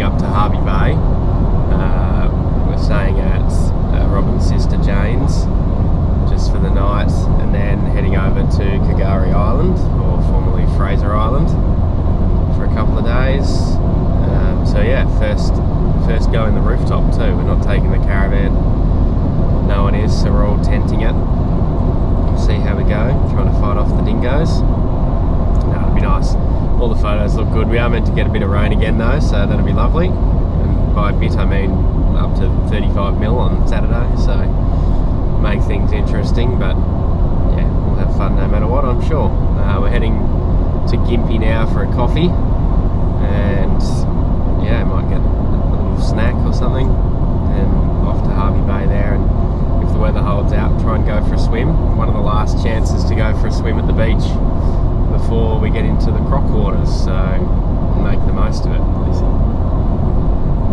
heading up to Hervey Bay. We're staying at Robin's sister Jane's just for the night, and then heading over to Kagari Island, or formerly Fraser Island, for a couple of days. So yeah, first go in the rooftop too. We're not taking the caravan. No one is, so we're all tenting it. See how we go, trying to fight off the dingoes. No, it'll be nice. All the photos look good. We are meant to get a bit of rain again though, so that'll be lovely. And by a bit I mean up to 35 mil on Saturday, so make things interesting, but yeah, we'll have fun no matter what, I'm sure. We're heading to Gympie now for a coffee, and yeah, might get a little snack or something, then off to Hervey Bay there, and if the weather holds out, try and go for a swim. One of the last chances to go for a swim at the beach before we get into the croc waters, so we'll make the most of it.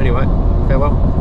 Anyway, farewell.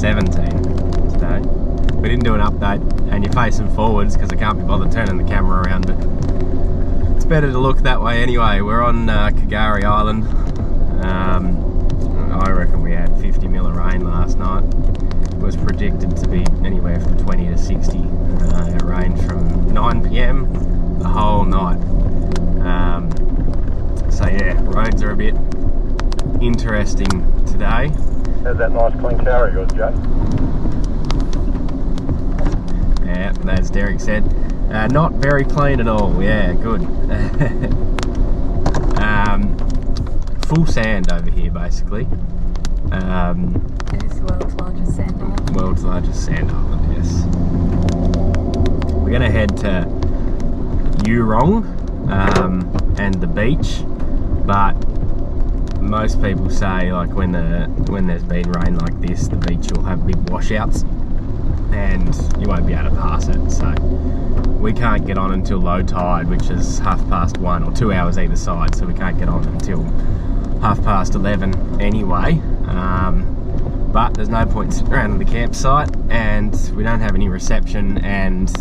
17 today. We didn't do an update, and you're facing forwards because I can't be bothered turning the camera around, but it's better to look that way anyway. We're on Kagari Island. I reckon we had 50 mil of rain last night. It was predicted to be anywhere from 20 to 60. It rained from 9 p.m. the whole night. So yeah, roads are a bit interesting today. How's that nice clean car of yours, Jay? Yeah, as Derek said, not very clean at all. Yeah, good. Full sand over here, basically. It is the world's largest sand island. World's largest sand island, yes. We're going to head to Eurong and the beach, but most people say, like, when there's been rain like this, the beach will have big washouts and you won't be able to pass it. So we can't get on until low tide, which is 1:30 or 2 hours either side, so we can't get on until 11:30 anyway. But there's no point sitting around at the campsite, and we don't have any reception, and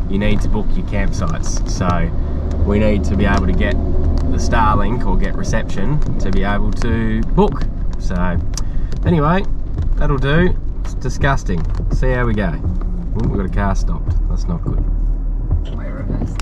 you need to book your campsites. So we need to be able to get the Starlink or get reception to be able to book. So anyway, that'll do. It's disgusting. See how we go. Ooh, we've got a car stopped. That's not good. We're reversing.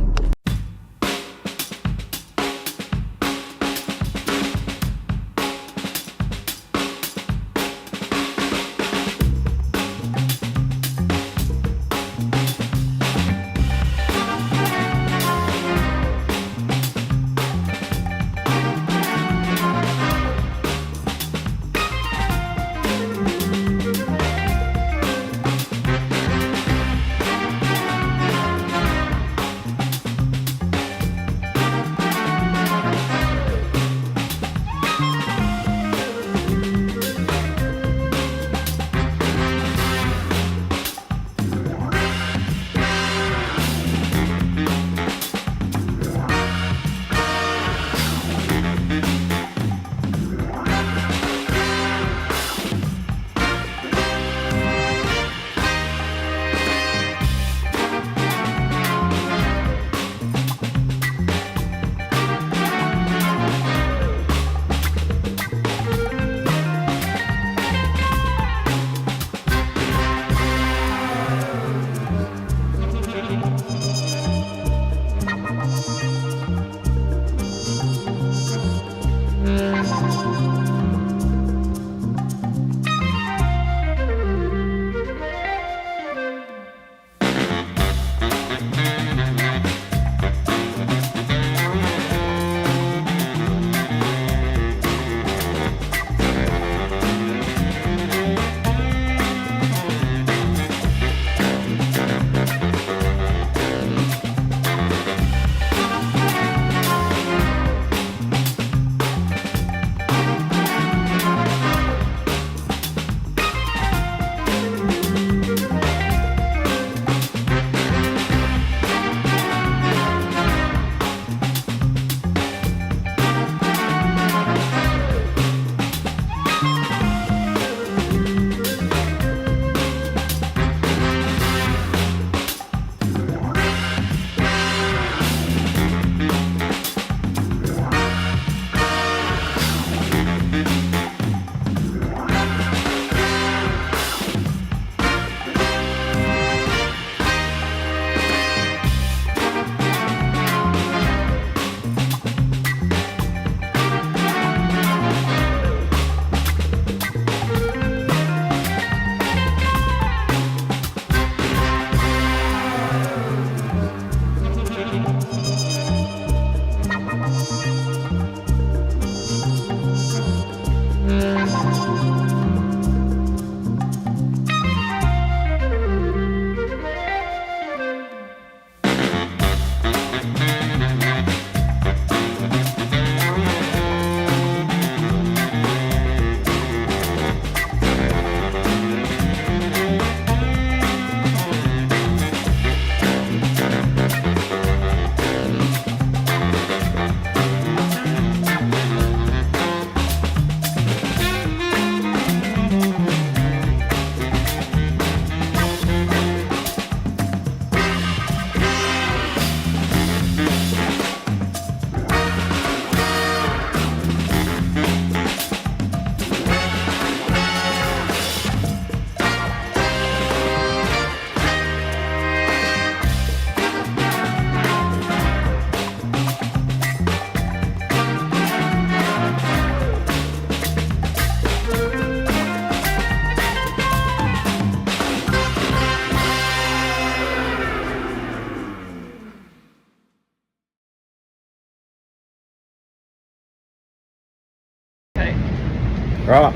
Right,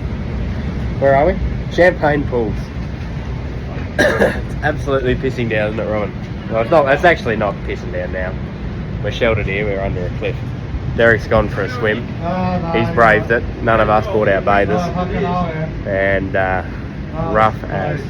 where are we? Champagne Pools. It's absolutely pissing down, isn't it, Robin? Well, it's not. It's actually not pissing down now. We're sheltered here. We're under a cliff. Derek's gone for a swim. He's braved it. None of us bought our bathers, and rough as.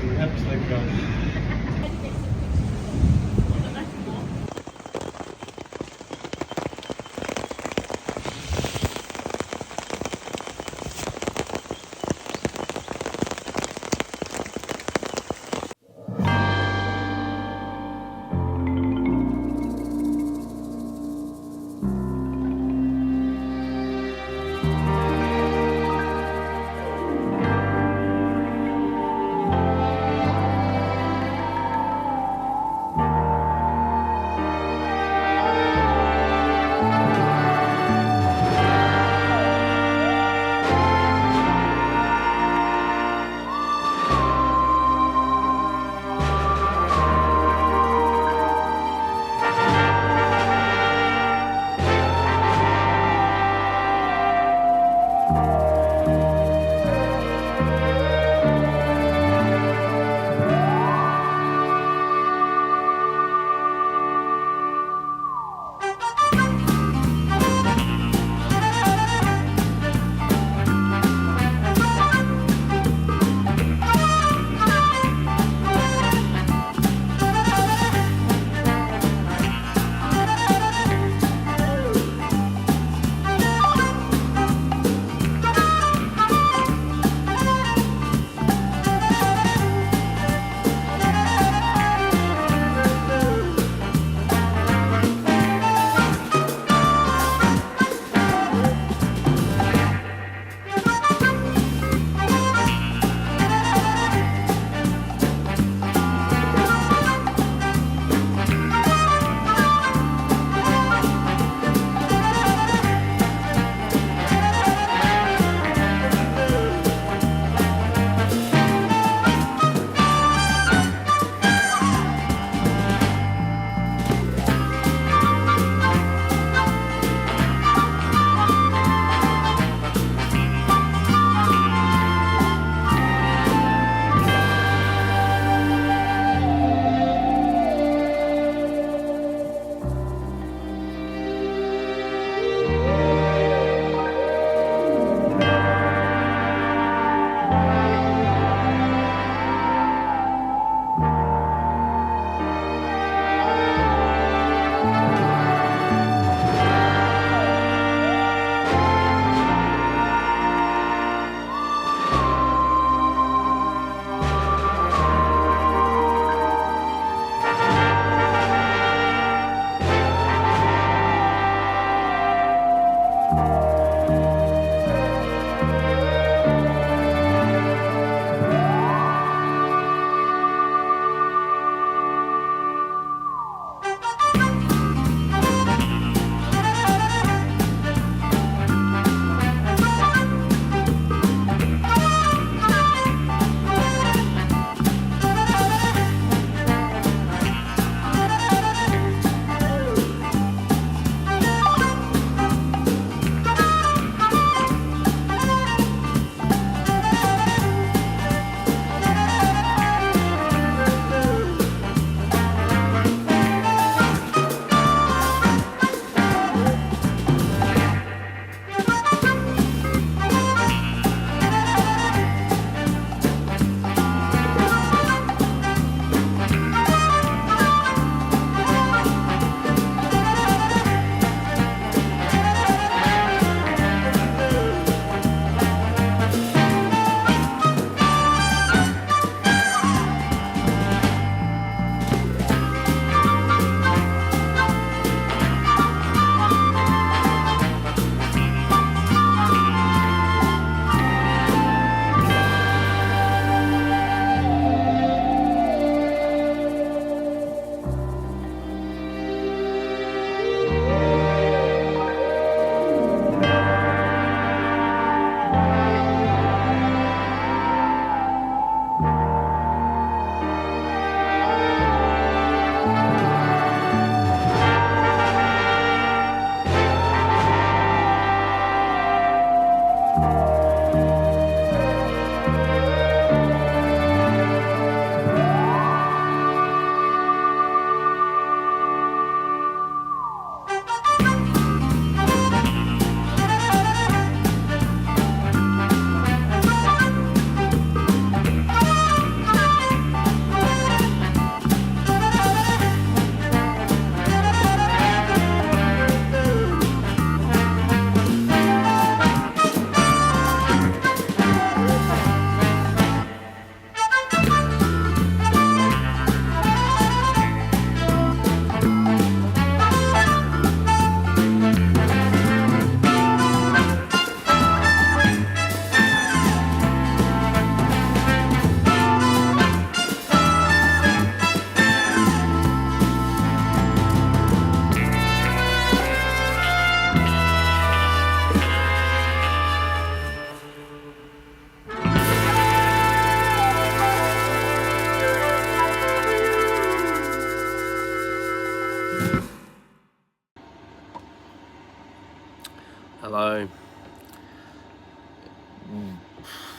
Hello.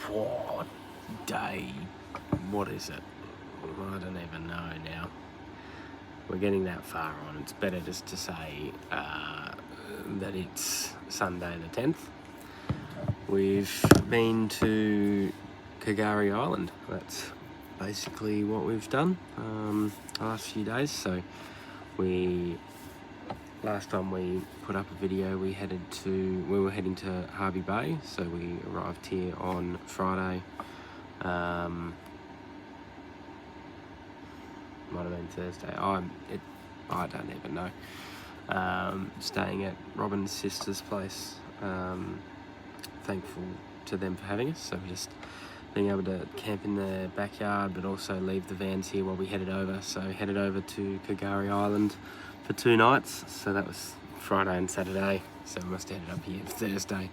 Oh, day. What is it? I don't even know now. We're getting that far on. It's better just to say that it's Sunday the 10th. We've been to Kagari Island. That's basically what we've done the last few days. So last time we put up a video, we were heading to Hervey Bay. So we arrived here on Friday. Might have been Thursday. I don't even know. Staying at Robin's sister's place. Thankful to them for having us. So we're just being able to camp in the backyard, but also leave the vans here while we headed over. So headed over to Kagari Island for 2 nights. So that was Friday and Saturday. So we must have headed up here Thursday.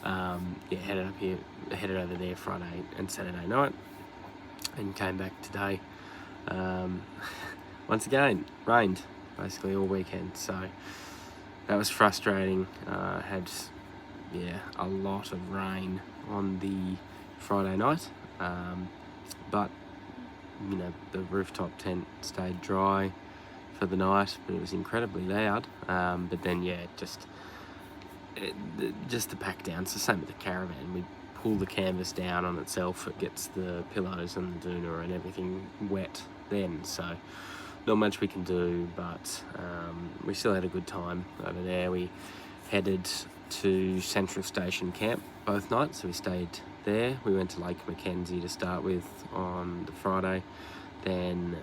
Headed over there Friday and Saturday night, and came back today. Once again, rained basically all weekend, so that was frustrating. Had a lot of rain on the Friday night, but the rooftop tent stayed dry for the night, but it was incredibly loud. But then just the pack down. It's the same with the caravan. We pull the canvas down on itself, it gets the pillows and the doona and everything wet then, so not much we can do, but we still had a good time over there. We headed to Central Station Camp both nights, so we stayed there. We went to Lake Mackenzie to start with on the Friday, then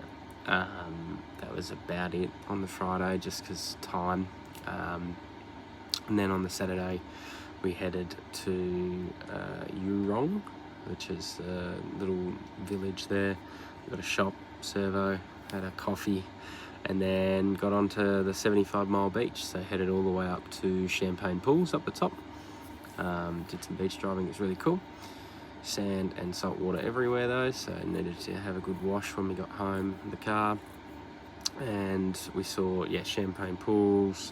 that was about it on the Friday just because time, and then on the Saturday we headed to Yurong, which is a little village there. We got a shop, servo, had a coffee, and then got onto the 75-mile beach. So headed all the way up to Champagne Pools up the top. Did some beach driving, it was really cool. Sand and salt water everywhere though, so needed to have a good wash when we got home in the car. And we saw, Champagne Pools.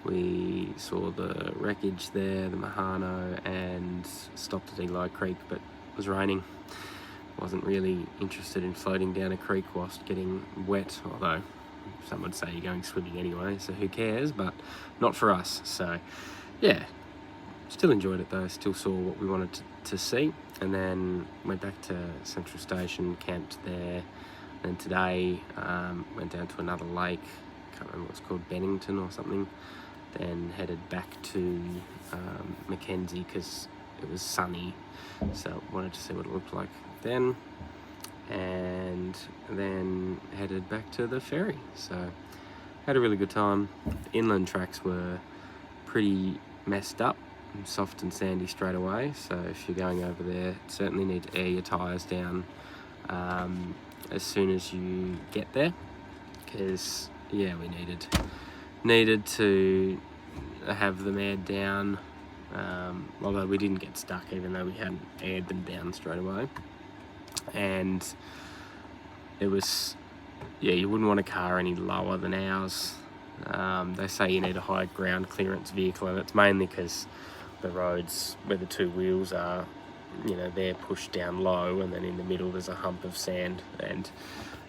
We saw the wreckage there, the Mahano, and stopped at Eli Creek, but it was raining. Wasn't really interested in floating down a creek whilst getting wet, although some would say you're going swimming anyway, so who cares, but not for us. So still enjoyed it though, still saw what we wanted to see, and then went back to Central Station, camped there, and today went down to another lake, can't remember what it's called, Bennington or something, then headed back to Mackenzie because it was sunny, so wanted to see what it looked like then, and then headed back to the ferry. So had a really good time. The inland tracks were pretty messed up and soft and sandy straight away, so if you're going over there, certainly need to air your tyres down as soon as you get there, because we needed to have them aired down, although we didn't get stuck even though we hadn't aired them down straight away. And it was, you wouldn't want a car any lower than ours. They say you need a high ground clearance vehicle, and it's mainly because the roads where the 2 wheels are, they're pushed down low, and then in the middle there's a hump of sand and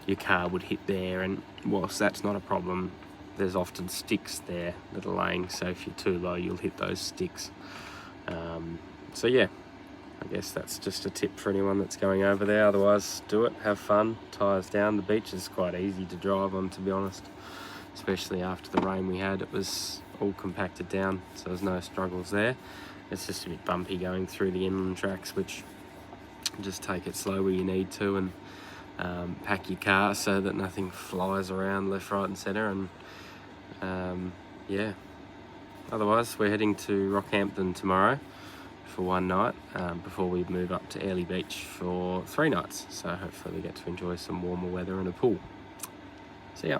your car would hit there, and whilst that's not a problem, there's often sticks there that are laying, so if you're too low you'll hit those sticks. I guess that's just a tip for anyone that's going over there. Otherwise, do it, have fun, tyres down. The beach is quite easy to drive on, to be honest, especially after the rain we had. It was all compacted down, so there's no struggles there. It's just a bit bumpy going through the inland tracks, which just take it slow where you need to, and pack your car so that nothing flies around left, right and centre. And otherwise we're heading to Rockhampton tomorrow for 1 night, before we move up to Airlie Beach for 3 nights, so hopefully we get to enjoy some warmer weather and a pool. See ya.